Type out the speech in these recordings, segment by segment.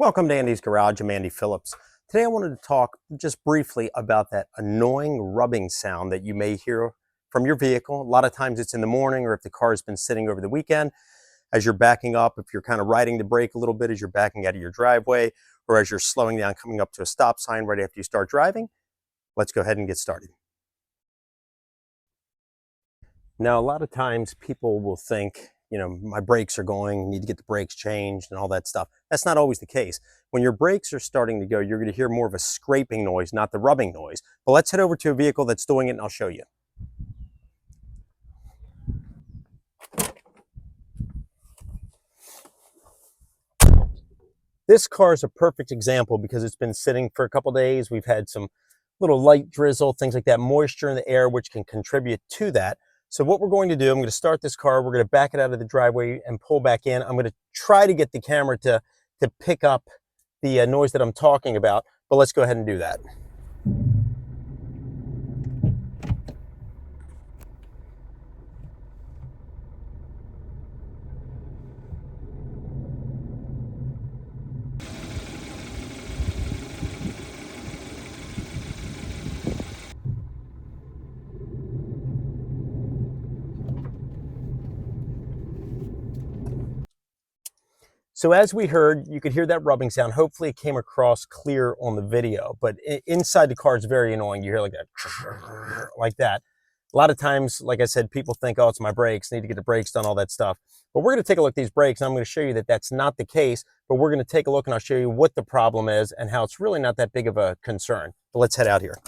Welcome to Andy's Garage. I'm Andy Phillips. Today I wanted to talk just briefly about that annoying rubbing sound that you may hear from your vehicle. A lot of times it's in the morning, or if the car has been sitting over the weekend, as you're backing up, if you're kind of riding the brake a little bit as you're backing out of your driveway, or as you're slowing down coming up to a stop sign right after you start driving. Let's go ahead and get started. Now, a lot of times people will think, my brakes are going, need to get the brakes changed and all that stuff. That's not always the case. When your brakes are starting to go, you're going to hear more of a scraping noise, not the rubbing noise. But let's head over to a vehicle that's doing it and I'll show you. This car is a perfect example because it's been sitting for a couple days. We've had some little light drizzle, things like that, moisture in the air, which can contribute to that. So what we're going to do, I'm going to start this car. We're going to back it out of the driveway and pull back in. I'm going to try to get the camera to pick up the noise that I'm talking about, but let's go ahead and do that. So as we heard, you could hear that rubbing sound. Hopefully it came across clear on the video, but inside the car is very annoying. You hear like that, like that. A lot of times, like I said, people think, oh, it's my brakes, need to get the brakes done, all that stuff. But we're going to take a look at these brakes, and I'm going to show you that that's not the case, but we're going to take a look and I'll show you what the problem is and how it's really not that big of a concern. But let's head out here.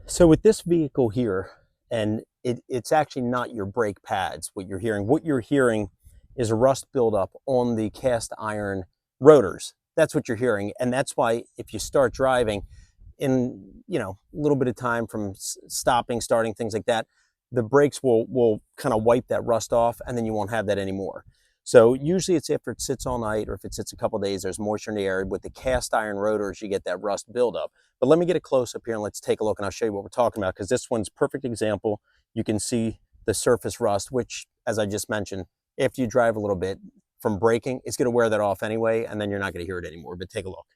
So with this vehicle here, and it's actually not your brake pads, what you're hearing. What you're hearing is a rust buildup on the cast iron rotors. That's what you're hearing. And that's why if you start driving in, a little bit of time from stopping, starting, things like that, the brakes will kind of wipe that rust off and then you won't have that anymore. So usually it's after it sits all night, or if it sits a couple of days, there's moisture in the air. With the cast iron rotors, you get that rust buildup. But let me get a close up here and let's take a look and I'll show you what we're talking about, because this one's a perfect example. You can see the surface rust, which, as I just mentioned, after you drive a little bit from braking, it's going to wear that off anyway, and then you're not going to hear it anymore. But take a look.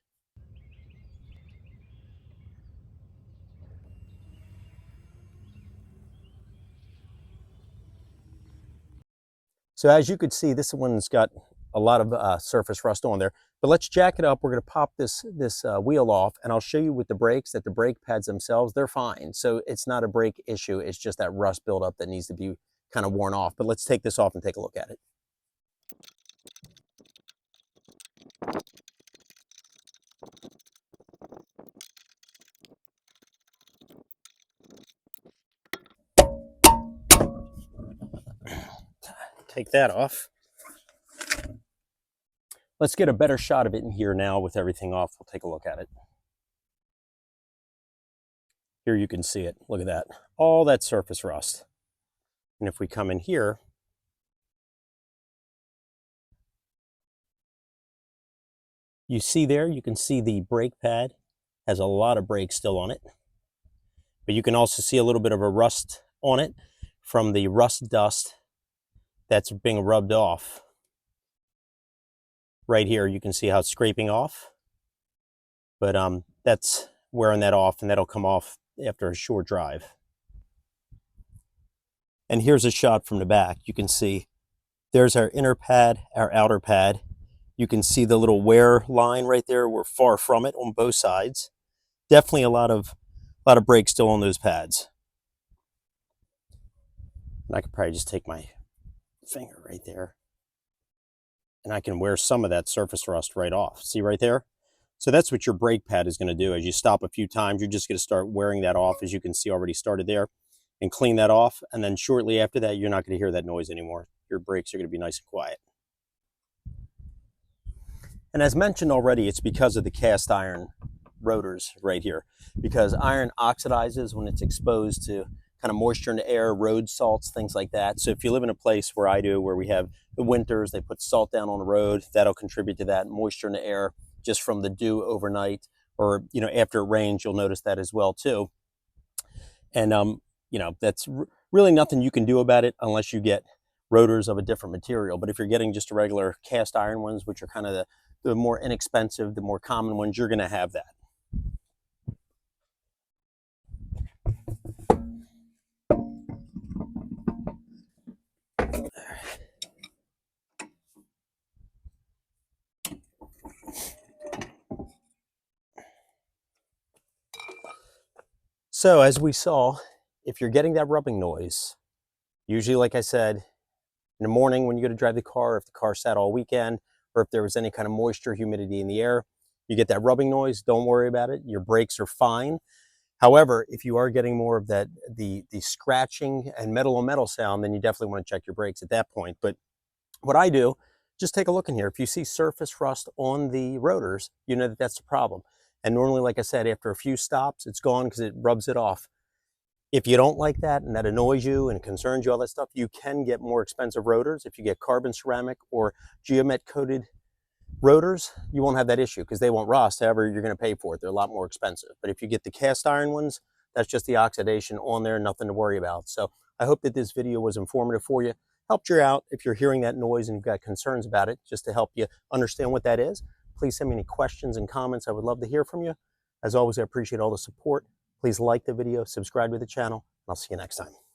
So as you could see, this one's got a lot of surface rust on there. But let's jack it up. We're going to pop this wheel off, and I'll show you with the brakes that the brake pads themselves, they're fine. So it's not a brake issue. It's just that rust buildup that needs to be kind of worn off. But let's take this off and take a look at it. Take that off. Let's get a better shot of it in here now with everything off. We'll take a look at it. Here you can see it. Look at that. All that surface rust. And if we come in here, you see there, you can see the brake pad has a lot of brake still on it. But you can also see a little bit of a rust on it from the rust dust that's being rubbed off. Right here, you can see how it's scraping off. But that's wearing that off, and that'll come off after a short drive. And here's a shot from the back. You can see there's our inner pad, our outer pad. You can see the little wear line right there. We're far from it on both sides. Definitely a lot of brake still on those pads. And I could probably just take my finger right there, and I can wear some of that surface rust right off. See right there? So that's what your brake pad is going to do. As you stop a few times, you're just going to start wearing that off, as you can see already started there, and clean that off. And then shortly after that, you're not going to hear that noise anymore. Your brakes are going to be nice and quiet. And as mentioned already, it's because of the cast iron rotors right here, because iron oxidizes when it's exposed to kind of moisture in the air, road salts, things like that. So if you live in a place where I do, where we have the winters, they put salt down on the road, that'll contribute to that moisture in the air just from the dew overnight, or after it rains, you'll notice that as well too. And that's really nothing you can do about it unless you get rotors of a different material. But if you're getting just a regular cast iron ones, which are kind of the more inexpensive, the more common ones, you're going to have that. So as we saw, if you're getting that rubbing noise, usually, like I said, in the morning when you go to drive the car, if the car sat all weekend, or if there was any kind of moisture, humidity in the air, you get that rubbing noise, don't worry about it. Your brakes are fine. However, if you are getting more of that, the scratching and metal on metal sound, then you definitely want to check your brakes at that point. But what I do, just take a look in here. If you see surface rust on the rotors, you know that that's the problem. And normally, like I said, after a few stops, it's gone because it rubs it off. If you don't like that and that annoys you and concerns you, all that stuff, you can get more expensive rotors. If you get carbon ceramic or geomet coated rotors, you won't have that issue because they won't rust. However, you're going to pay for it. They're a lot more expensive. But if you get the cast iron ones, that's just the oxidation on there, nothing to worry about. So I hope that this video was informative for you, helped you out if you're hearing that noise and you've got concerns about it, just to help you understand what that is. Please send me any questions and comments. I would love to hear from you. As always, I appreciate all the support. Please like the video, subscribe to the channel, and I'll see you next time.